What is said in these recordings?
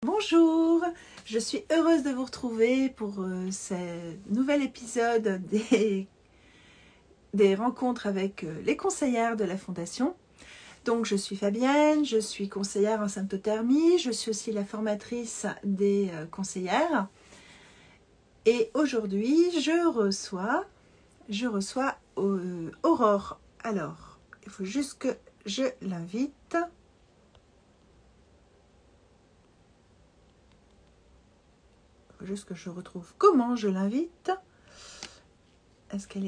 Bonjour, je suis heureuse de vous retrouver pour ce nouvel épisode des rencontres avec les conseillères de la Fondation. Donc je suis Fabienne, je suis conseillère en symptothermie, je suis aussi la formatrice des conseillères. Et aujourd'hui, je reçois Aurore. Alors, il faut juste que je l'invite. Juste que je retrouve comment je l'invite. Est-ce qu'elle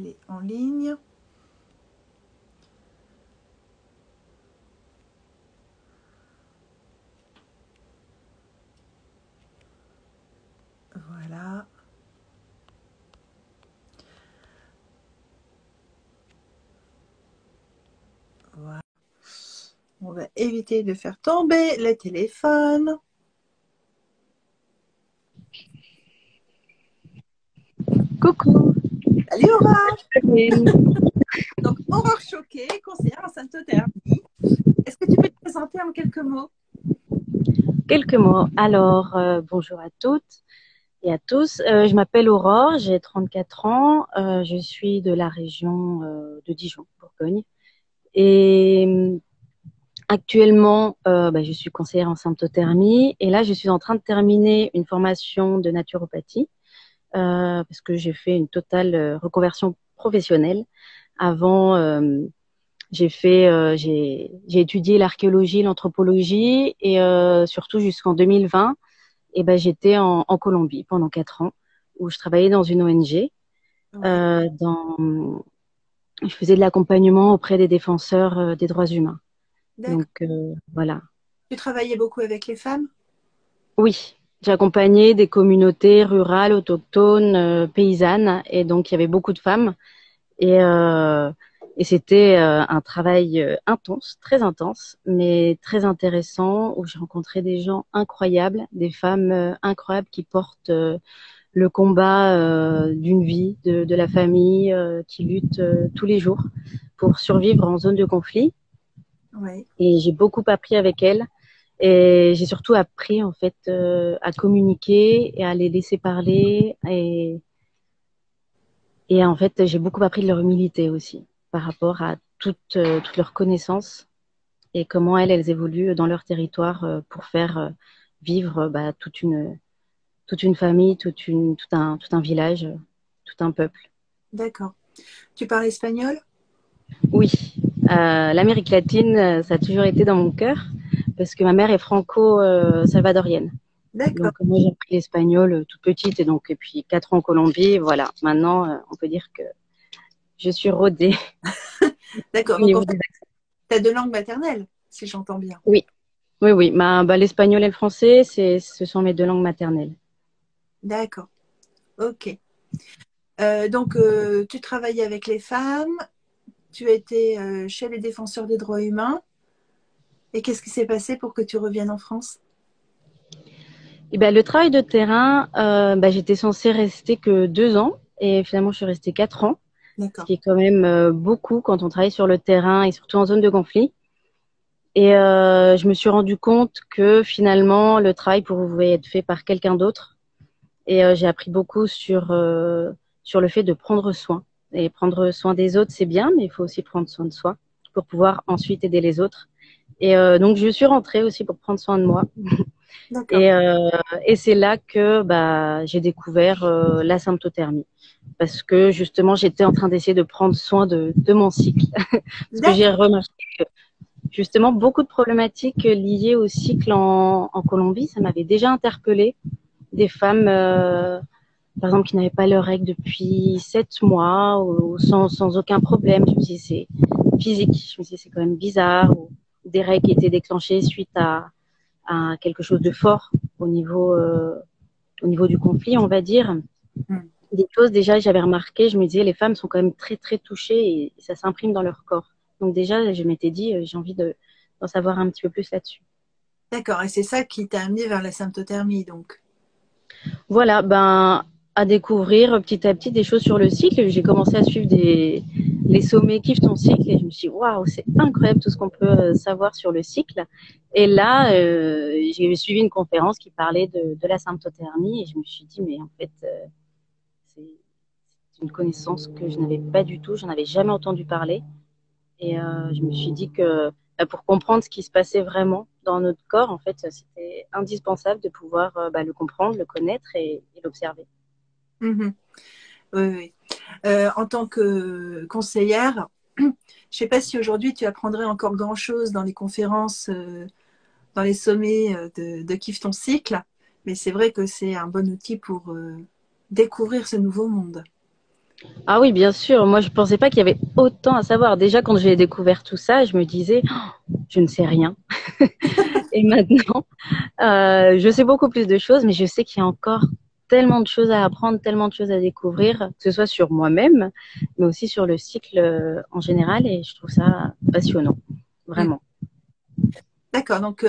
est en ligne? Voilà. Voilà. On va éviter de faire tomber le téléphone. Coucou. Salut Aurore. Donc Aurore Choquet, conseillère en symptothermie. Est-ce que tu peux te présenter en quelques mots? Quelques mots. Alors, bonjour à toutes et à tous. Je m'appelle Aurore, j'ai 34 ans. Je suis de la région de Dijon, Bourgogne. Et actuellement, je suis conseillère en symptothermie. Et là, je suis en train de terminer une formation de naturopathie parce que j'ai fait une totale reconversion professionnelle. Avant, j'ai étudié l'archéologie, l'anthropologie et surtout jusqu'en 2020, j'étais en Colombie pendant 4 ans où je travaillais dans une ONG. Oui, Je faisais de l'accompagnement auprès des défenseurs des droits humains. d'accord. Donc voilà. Tu travaillais beaucoup avec les femmes? Oui, j'ai accompagné des communautés rurales, autochtones, paysannes et donc il y avait beaucoup de femmes. Et, euh, et c'était un travail intense, très intense, mais très intéressant, où j'ai rencontré des gens incroyables, des femmes incroyables qui portent le combat d'une vie, de la famille, qui luttent tous les jours pour survivre en zone de conflit. Oui, Et j'ai beaucoup appris avec elles. Et j'ai surtout appris en fait à communiquer et à les laisser parler et en fait, j'ai beaucoup appris de leur humilité aussi par rapport à toutes leurs connaissances et comment elles évoluent dans leur territoire pour faire vivre toute une famille, tout un village, tout un peuple. d'accord. Tu parles espagnol? Oui, l'Amérique latine, ça a toujours été dans mon cœur parce que ma mère est franco-salvadorienne. D'accord, Donc moi j'ai appris l'espagnol toute petite et puis 4 ans en Colombie. Voilà, maintenant on peut dire que je suis rodée d'accord. au Donc en niveau fait, des. tu as deux langues maternelles, si j'entends bien. Oui, oui, oui. L'espagnol et le français, ce sont mes deux langues maternelles. D'accord, ok. Tu travaillais avec les femmes, tu étais chez les défenseurs des droits humains. Et qu'est-ce qui s'est passé pour que tu reviennes en France? Et ben, le travail de terrain, j'étais censée rester que 2 ans et finalement je suis restée 4 ans, ce D'accord, qui est quand même beaucoup quand on travaille sur le terrain et surtout en zone de conflit. Et je me suis rendu compte que finalement le travail pouvait être fait par quelqu'un d'autre. Et j'ai appris beaucoup sur le fait de prendre soin. Et prendre soin des autres, c'est bien, mais il faut aussi prendre soin de soi pour pouvoir ensuite aider les autres. Et donc, je suis rentrée aussi pour prendre soin de moi. d'accord, Et, euh, et c'est là que j'ai découvert la symptothermie. Parce que justement, j'étais en train d'essayer de prendre soin de mon cycle. Parce que j'ai d'accord, remarqué que justement beaucoup de problématiques liées au cycle en Colombie, ça m'avait déjà interpellée. Des femmes par exemple, qui n'avaient pas leurs règles depuis 7 mois ou sans aucun problème. Je me dis, c'est physique. Je me dis, c'est quand même bizarre. Ou des règles qui étaient déclenchées suite à quelque chose de fort au niveau du conflit, on va dire. hmm, Des choses, déjà, j'avais remarqué, je me disais, les femmes sont quand même très, très touchées et ça s'imprime dans leur corps. Donc déjà, je m'étais dit, j'ai envie d'en savoir un petit peu plus là-dessus. d'accord. Et c'est ça qui t'a amené vers la symptothermie, donc. Voilà, à découvrir petit à petit des choses sur le cycle. J'ai commencé à suivre les sommets Kiffe ton cycle et je me suis dit, waouh, c'est incroyable tout ce qu'on peut savoir sur le cycle. Et là, j'ai suivi une conférence qui parlait de la symptothermie et je me suis dit, mais en fait, c'est une connaissance que je n'avais pas du tout, j'en avais jamais entendu parler. Et je me suis dit que pour comprendre ce qui se passait vraiment dans notre corps, en fait, c'était indispensable de pouvoir le comprendre, le connaître et l'observer. Mhm. Oui, oui. En tant que conseillère, je ne sais pas si aujourd'hui tu apprendrais encore grand-chose dans les conférences, dans les sommets de Kiffe ton cycle, mais c'est vrai que c'est un bon outil pour découvrir ce nouveau monde. Ah oui, bien sûr. Moi, je pensais pas qu'il y avait autant à savoir. Déjà, quand j'ai découvert tout ça, je me disais, oh, je ne sais rien. Et maintenant, je sais beaucoup plus de choses, mais je sais qu'il y a encore tellement de choses à apprendre, tellement de choses à découvrir, que ce soit sur moi-même, mais aussi sur le cycle en général. Et je trouve ça passionnant, Mm. vraiment. D'accord, donc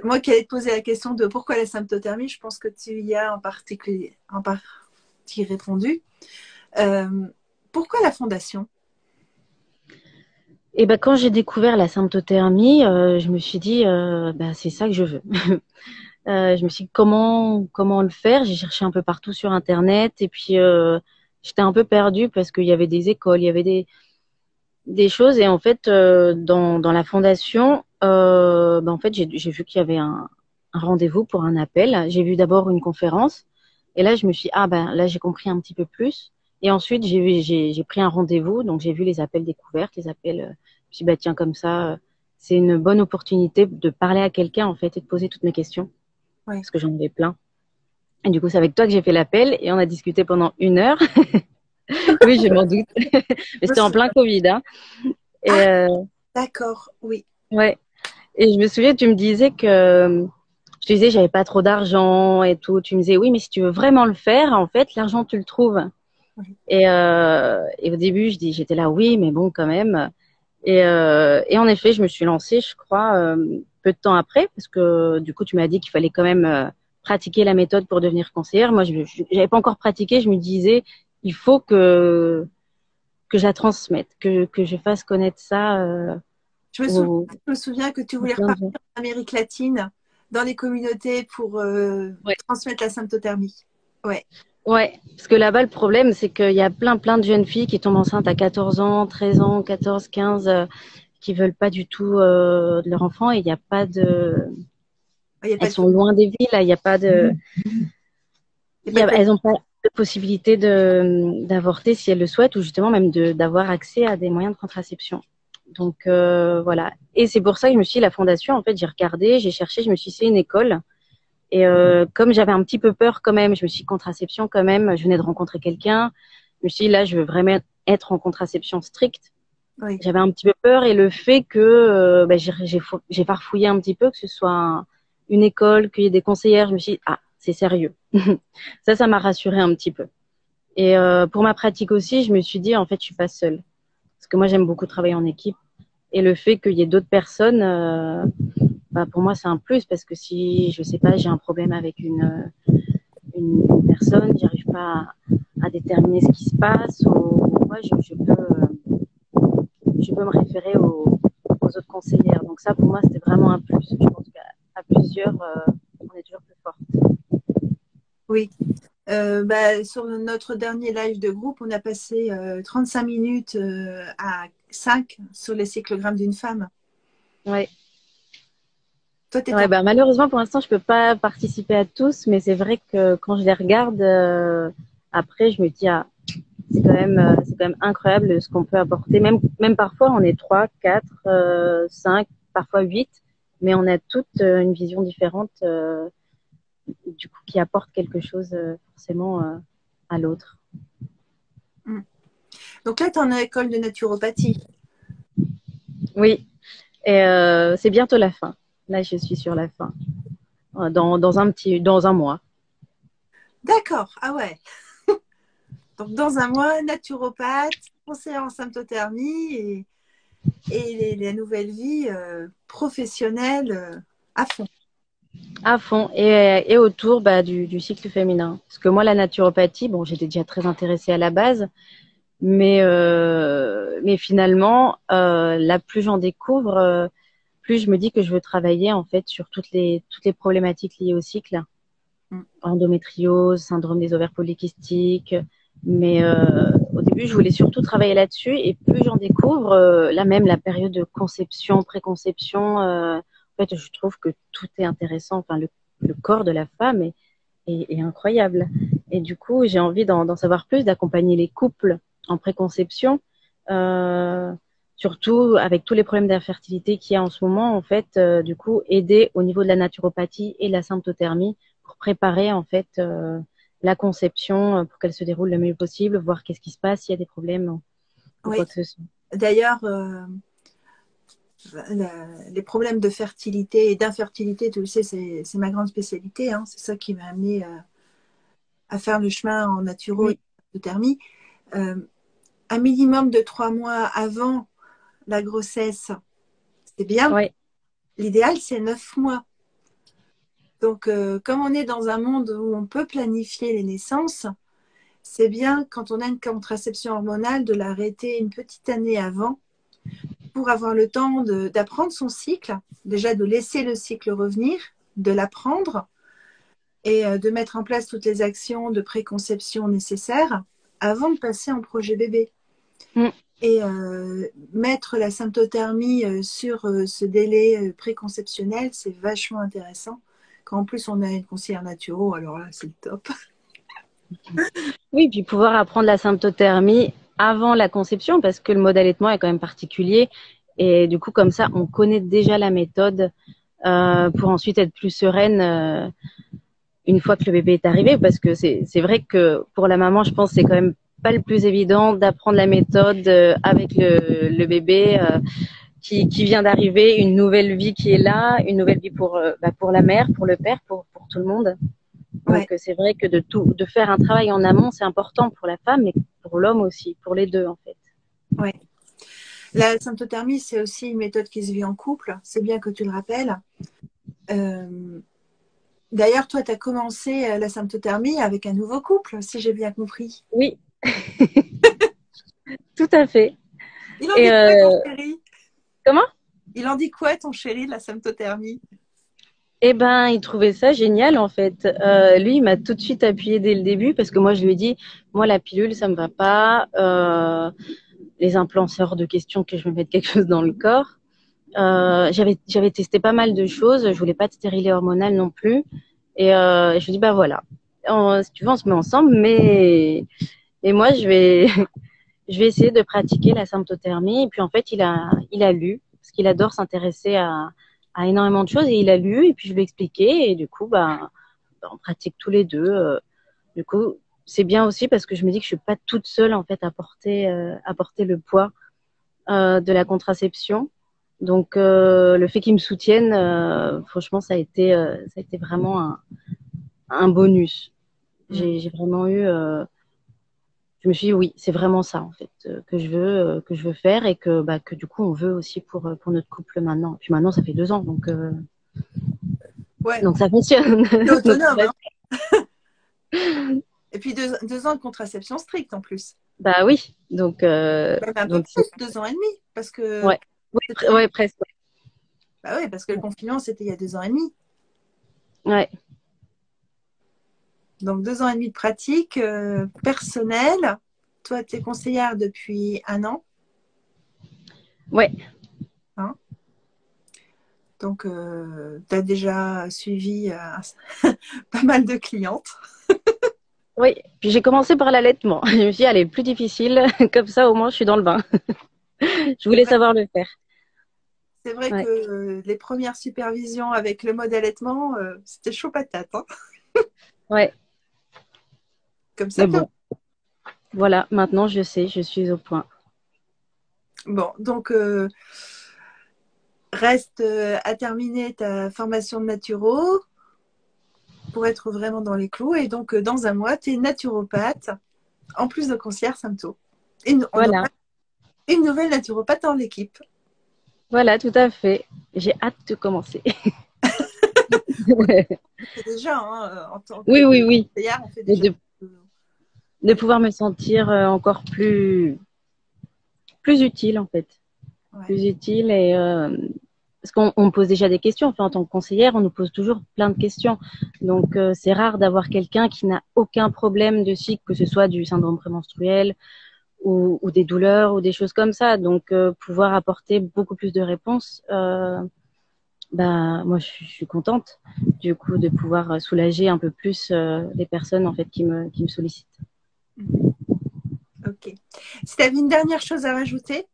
moi qui allais te poser la question de pourquoi la symptothermie, je pense que tu y as en partie répondu. Euh, Pourquoi la fondation? Et ben, quand j'ai découvert la symptothermie, je me suis dit, c'est ça que je veux. Je me suis dit comment le faire. J'ai cherché un peu partout sur Internet et puis j'étais un peu perdue parce qu'il y avait des écoles, il y avait des choses et en fait dans la fondation, en fait j'ai vu qu'il y avait un rendez-vous pour un appel. J'ai vu d'abord une conférence et là je me suis dit, ah ben là j'ai compris un petit peu plus et ensuite j'ai pris un rendez-vous, donc j'ai vu les appels découvertes, les appels. Je me suis dit, bah tiens, comme ça c'est une bonne opportunité de parler à quelqu'un en fait et de poser toutes mes questions Oui, parce que j'en avais plein. Et du coup, c'est avec toi que j'ai fait l'appel et on a discuté pendant 1 heure. Oui, je m'en doute. Mais je me c'était en plein souviens. Covid, hein. Et Ah, d'accord, oui. ouais. Et je me souviens, tu me disais que je te disais, j'avais pas trop d'argent et tout. Tu me disais, oui, mais si tu veux vraiment le faire, en fait, l'argent, tu le trouves. Oui. Et au début, j'étais là, oui, mais bon, quand même. Et en effet, je me suis lancée, je crois, peu de temps après, parce que du coup, tu m'as dit qu'il fallait quand même pratiquer la méthode pour devenir conseillère. Moi, je n'avais pas encore pratiqué. Je me disais, il faut que je la transmette, que je fasse connaître ça aux, Je me souviens que tu aux voulais plein de repartir gens. en Amérique latine, dans les communautés pour Ouais. transmettre la symptothermie. Ouais, Ouais, parce que là-bas, le problème, c'est qu'il y a plein de jeunes filles qui tombent enceintes à 14 ans, 13 ans, 14, 15, qui veulent pas du tout de leur enfant et il n'y a pas de. il n'y a pas Elles de, sont loin des villes, là, il n'y a pas de. il y a pas de Elles n'ont pas de possibilité d'avorter si elles le souhaitent ou justement même d'avoir accès à des moyens de contraception. Donc voilà. Et c'est pour ça que je me suis dit, la fondation, en fait, j'ai regardé, j'ai cherché, je me suis dit, c'est une école. Et comme j'avais un petit peu peur quand même, je me suis dit, contraception quand même, je venais de rencontrer quelqu'un. Je me suis dit, là, je veux vraiment être en contraception stricte. oui. J'avais un petit peu peur et le fait que j'ai farfouillé un petit peu, que ce soit une école, qu'il y ait des conseillères, je me suis dit, ah, c'est sérieux. Ça m'a rassurée un petit peu. Et pour ma pratique aussi, je me suis dit, en fait, je suis pas seule. Parce que moi, j'aime beaucoup travailler en équipe. Et le fait qu'il y ait d'autres personnes, pour moi, c'est un plus. Parce que si, je sais pas, j'ai un problème avec une personne, j'arrive pas à déterminer ce qui se passe, ou moi, je peux me référer aux autres conseillères. Donc ça, pour moi, c'était vraiment un plus. Je pense qu'à plusieurs, on est toujours plus fort. Oui. Sur notre dernier live de groupe, on a passé 35 minutes à 5 sur les cyclogrammes d'une femme. Ouais. Toi, tu étais Ouais, malheureusement, pour l'instant, je peux pas participer à tous, mais c'est vrai que quand je les regarde, après, je me dis, ah, c'est quand même incroyable ce qu'on peut apporter. Même parfois, on est 3, 4, 5, parfois 8, mais on a toute une vision différente, du coup, qui apporte quelque chose forcément à l'autre. Hmm. Donc là, tu es en école de naturopathie. Oui, et c'est bientôt la fin. Là, je suis sur la fin. Dans un mois. D'accord. Ah ouais. Donc dans un mois, naturopathe, conseiller en symptothermie et la nouvelle vie professionnelle à fond. À fond. Et autour du cycle féminin. Parce que moi, la naturopathie, bon, j'étais déjà très intéressée à la base, Mais finalement, là, plus j'en découvre, plus je me dis que je veux travailler en fait sur toutes les problématiques liées au cycle, Mm. endométriose, syndrome des ovaires polykystiques. Mais au début, je voulais surtout travailler là-dessus, et plus j'en découvre, là même la période de conception, préconception, en fait, je trouve que tout est intéressant. Enfin, le corps de la femme est incroyable. Et du coup, j'ai envie d'en savoir plus, d'accompagner les couples en préconception, euh, surtout avec tous les problèmes d'infertilité qu'il y a en ce moment. En fait, du coup, aider au niveau de la naturopathie et de la symptothermie pour préparer en fait la conception pour qu'elle se déroule le mieux possible, voir qu'est-ce qui se passe, s'il y a des problèmes ou Oui. quoi que ce soit. D'ailleurs, les problèmes de fertilité et d'infertilité, tu le sais, c'est ma grande spécialité, hein. C'est ça qui m'a amené à faire le chemin en naturo et Oui, en thermie. Un minimum de 3 mois avant la grossesse, c'est bien. ouais, L'idéal, c'est 9 mois. Donc, comme on est dans un monde où on peut planifier les naissances, c'est bien quand on a une contraception hormonale de l'arrêter une petite année avant pour avoir le temps d'apprendre son cycle, déjà de laisser le cycle revenir, de l'apprendre et de mettre en place toutes les actions de préconception nécessaires avant de passer en projet bébé. mm, Et mettre la symptothermie sur ce délai préconceptionnel, c'est vachement intéressant. Quand en plus on a une conseillère naturo, alors là, c'est le top. oui, puis pouvoir apprendre la symptothermie avant la conception, parce que le mode allaitement est quand même particulier. Et du coup, comme ça, on connaît déjà la méthode pour ensuite être plus sereine une fois que le bébé est arrivé, parce que c'est vrai que pour la maman, je pense que c'est quand même pas le plus évident d'apprendre la méthode avec le bébé qui vient d'arriver, une nouvelle vie qui est là, une nouvelle vie pour la mère, pour le père, pour tout le monde. Ouais, Donc c'est vrai que de faire un travail en amont, c'est important pour la femme, mais pour l'homme aussi, pour les deux en fait. ouais. La symptothermie, c'est aussi une méthode qui se vit en couple. C'est bien que tu le rappelles. Euh, D'ailleurs, toi, tu as commencé la symptothermie avec un nouveau couple, si j'ai bien compris. Oui, tout à fait. Il en Et dit quoi, ton chéri? comment? Il en dit quoi, ton chéri, de la symptothermie? Eh ben, il trouvait ça génial en fait. Lui, il m'a tout de suite appuyé dès le début parce que moi, je lui ai dit, moi, la pilule, ça me va pas. Les implants, c'est hors de question que je me mette quelque chose dans le corps. J'avais testé pas mal de choses. Je voulais pas de stérilet hormonal non plus. Et je lui dis, bah voilà, si tu veux, on se met ensemble, mais moi, je vais essayer de pratiquer la symptothermie. Et puis en fait, il a lu parce qu'il adore s'intéresser à énormément de choses, et il a lu et puis je lui ai expliqué, et du coup, bah, on pratique tous les deux. Du coup, c'est bien aussi parce que je me dis que je suis pas toute seule en fait à porter le poids de la contraception. Donc le fait qu'ils me soutiennent, franchement, ça a été vraiment un bonus. Mm. J'ai vraiment eu je me suis dit oui, c'est vraiment ça en fait que je veux faire, et que du coup on veut aussi pour notre couple maintenant. Puis maintenant ça fait 2 ans, Ouais, donc ça fonctionne. t'es Donc tout autonome, va hein. bien. Et puis 2 ans de contraception stricte en plus. Bah oui, Même un peu donc plus, 2 ans et demi. Parce que ouais, ouais presque. bah oui, parce que le confinement, c'était il y a 2 ans et demi. Ouais, Donc 2 ans et demi de pratique personnelle. Toi, tu es conseillère depuis un an, ouais, hein. Donc tu as déjà suivi pas mal de clientes. oui. Puis j'ai commencé par l'allaitement. Je me suis dit allez, plus difficile, comme ça au moins je suis dans le bain. Je C'est voulais vrai, savoir le faire. c'est vrai que Ouais, les premières supervisions avec le mode allaitement, c'était chaud patate, hein. ouais. Comme ça Mais peut. bon, voilà, maintenant je sais, je suis au point. Bon, donc reste à terminer ta formation de naturo pour être vraiment dans les clous. Et donc, dans un mois, tu es naturopathe, en plus de conseillère sympto. Et on aura Voilà, une nouvelle naturopathe dans l'équipe. voilà, tout à fait. J'ai hâte de commencer. On fait déjà, hein, en tant que Oui, oui, oui. conseillère, on fait Mais déjà. de, de pouvoir me sentir encore plus utile en fait, Ouais. plus utile et parce qu'on me pose déjà des questions. Enfin, en tant que conseillère, on nous pose toujours plein de questions. Donc, c'est rare d'avoir quelqu'un qui n'a aucun problème de cycle, que ce soit du syndrome prémenstruel ou des douleurs ou des choses comme ça. Donc, pouvoir apporter beaucoup plus de réponses, moi, je suis contente du coup de pouvoir soulager un peu plus les personnes en fait qui me sollicitent. Ok. Si tu avais une dernière chose à rajouter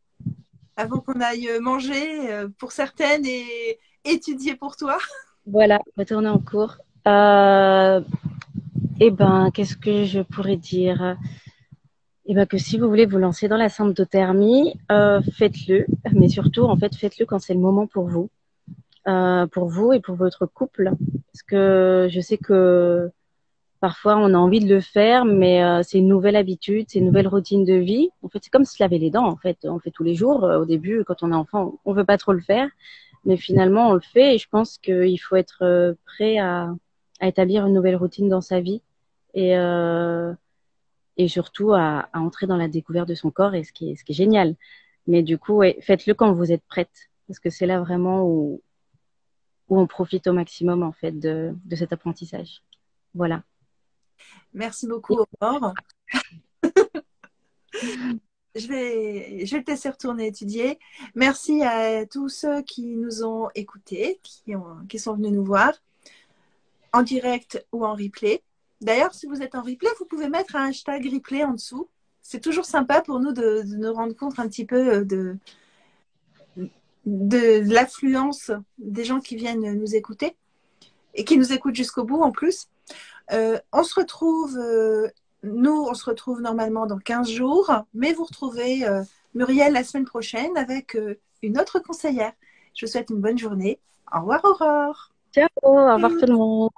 avant qu'on aille manger pour certaines et étudier pour toi. Voilà, retourner en cours. Qu'est-ce que je pourrais dire? Que si vous voulez vous lancer dans la symptothermie, faites-le, mais surtout, en fait, faites-le quand c'est le moment pour vous et pour votre couple. Parce que je sais que parfois, on a envie de le faire, mais c'est une nouvelle habitude, c'est une nouvelle routine de vie. En fait, c'est comme se laver les dents, en fait. On le fait tous les jours. Au début, quand on est enfant, on veut pas trop le faire, mais finalement, on le fait et je pense qu'il faut être prêt à établir une nouvelle routine dans sa vie. Et, euh, et surtout à entrer dans la découverte de son corps et ce qui est génial. Mais du coup, ouais, faites-le quand vous êtes prête, parce que c'est là vraiment où on profite au maximum en fait de cet apprentissage. Voilà. Merci beaucoup, Aurore. Je vais te laisser retourner étudier. Merci à tous ceux qui nous ont écoutés, qui sont venus nous voir en direct ou en replay. D'ailleurs, si vous êtes en replay, vous pouvez mettre un hashtag replay en dessous. C'est toujours sympa pour nous de nous rendre compte un petit peu de l'affluence des gens qui viennent nous écouter et qui nous écoutent jusqu'au bout en plus. On se retrouve, on se retrouve normalement dans 15 jours, mais vous retrouvez Muriel la semaine prochaine avec une autre conseillère. Je vous souhaite une bonne journée. Au revoir, Aurore. Ciao, au revoir tout le monde.